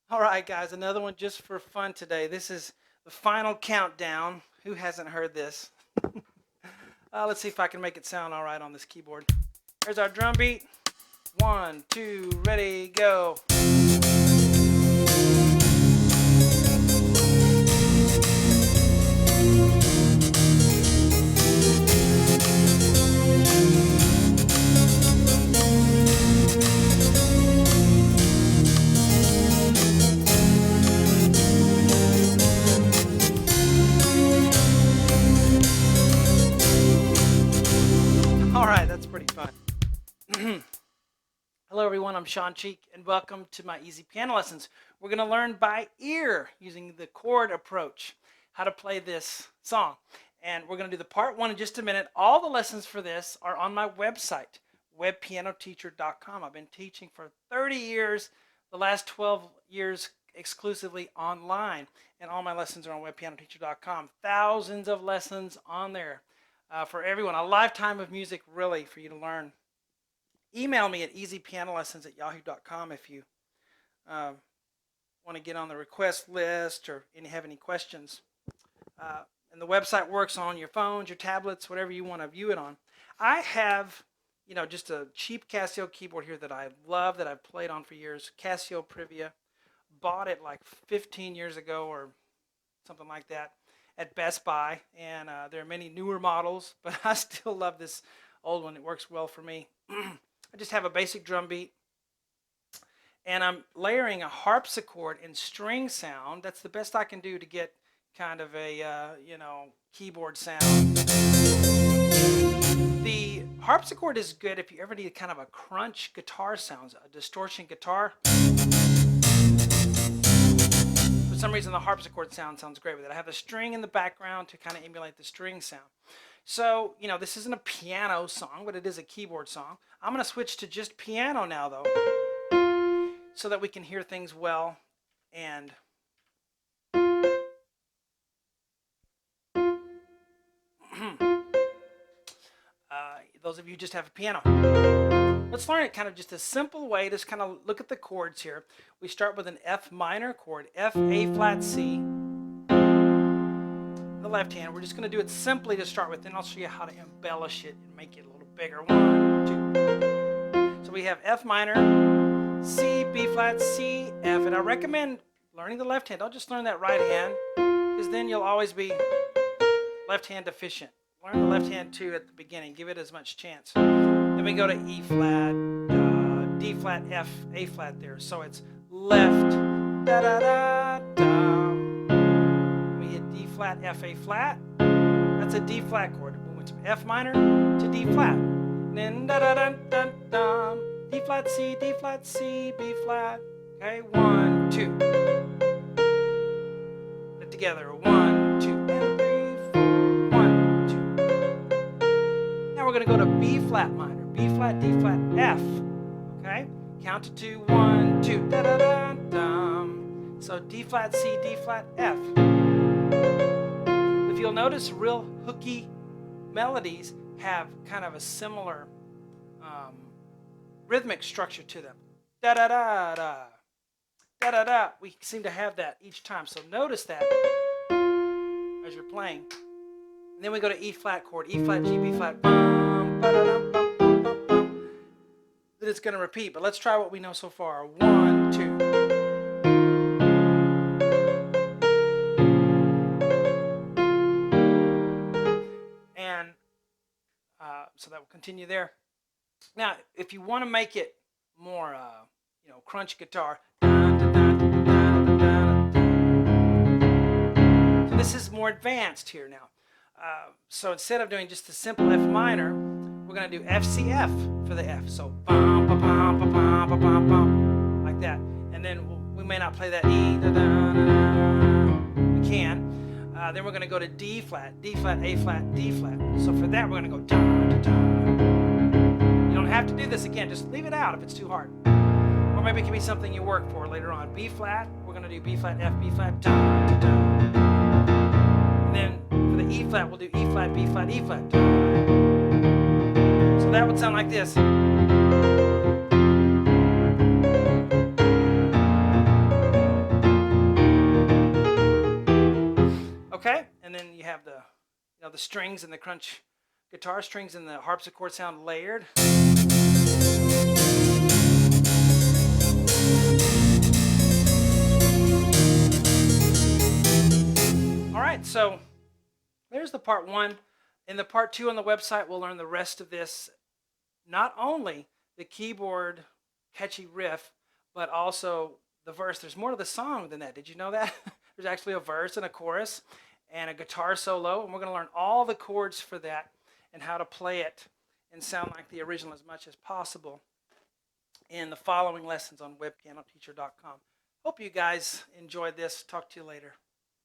All right, guys, another one just for fun today. This is the final countdown. Who hasn't heard this? Let's see if I can make it sound all right on this keyboard. There's our drum beat. One, two, ready, go. All right, that's pretty fun. Hello, everyone. I'm Sean Cheek, and welcome to my easy piano lessons. We're going to learn by ear using the chord approach how to play this song. And we're going to do the part one in just a minute. All the lessons for this are on my website, webpianoteacher.com. I've been teaching for 30 years, the last 12 years exclusively online, and all my lessons are on webpianoteacher.com. Thousands of lessons on there for everyone. A lifetime of music, really, for you to learn. Email me at easypianolessons@yahoo.com if you want to get on the request list or have any questions. And the website works on your phones, your tablets, whatever you want to view it on. I have, just a cheap Casio keyboard here that I love, that I've played on for years. Casio Privia. Bought it like 15 years ago or something like that at Best Buy. And there are many newer models, but I still love this old one. It works well for me. I just have a basic drum beat, and I'm layering a harpsichord and string sound. That's the best I can do to get kind of a, keyboard sound. The harpsichord is good if you ever need kind of a crunch guitar sound, a distortion guitar. For some reason, the harpsichord sounds great with it. I have a string in the background to kind of emulate the string sound. So, this isn't a piano song, but it is a keyboard song. I'm going to switch to just piano now, though, so that we can hear things well. And those of you who just have a piano, let's learn it kind of just a simple way. Just kind of look at the chords here. We start with an F minor chord, F, A flat, C. The left hand. We're just going to do it simply to start with, then I'll show you how to embellish it and make it a little bigger. 1, 2. So we have F minor, C, B flat, C, F, and I recommend learning the left hand. Don't just learn that right hand, because then you'll always be left hand deficient. Learn the left hand too at the beginning. Give it as much chance. Then we go to E flat, D flat, F, A flat there. So it's left, da da da da. D flat, F, A flat. That's a D flat chord. We went from F minor to D flat. And then da da da da da. D flat, C, D flat, C, B flat. Okay, 1, 2. Put it together. 1, 2, and 3, 4. 1, 2. Now we're going to go to B flat minor. B flat, D flat, F. Okay, count to 2. 1, 2. Da da da da. So D flat, C, D flat, F. If you'll notice, real hooky melodies have kind of a similar rhythmic structure to them. Da da da da, da da da. We seem to have that each time. So notice that as you're playing. And then we go to E flat chord, E flat, G, B flat, bum, ba-da-dum, bum, bum, bum, bum. Then it's going to repeat. But let's try what we know so far. 1, 2. So that will continue there. Now, if you want to make it more, crunch guitar. So this is more advanced here now. So instead of doing just a simple F minor, we're going to do F, C, F for the F. So bum, ba, bum, ba, bum, ba, bum, bum, like that. And then we may not play that E. Da, da, da, da. We can. Then we're going to go to D flat, D flat, A flat, D flat. So for that, we're going to go da, da, da. You don't have to do this again. Just leave it out if it's too hard. Or maybe it can be something you work for later on. B flat, we're going to do B flat, F, B flat, da, da, da. And then for the E flat, we'll do E flat, B flat, E flat, da. So that would sound like this. Okay, and then you have the strings and the crunch guitar strings and the harpsichord sound layered. All right, so there's the part one. In the part two on the website, we'll learn the rest of this. Not only the keyboard catchy riff, but also the verse. There's more to the song than that. Did you know that? There's actually a verse and a chorus and a guitar solo, and we're going to learn all the chords for that and how to play it and sound like the original as much as possible in the following lessons on webpianoteacher.com. Hope you guys enjoyed this. Talk to you later.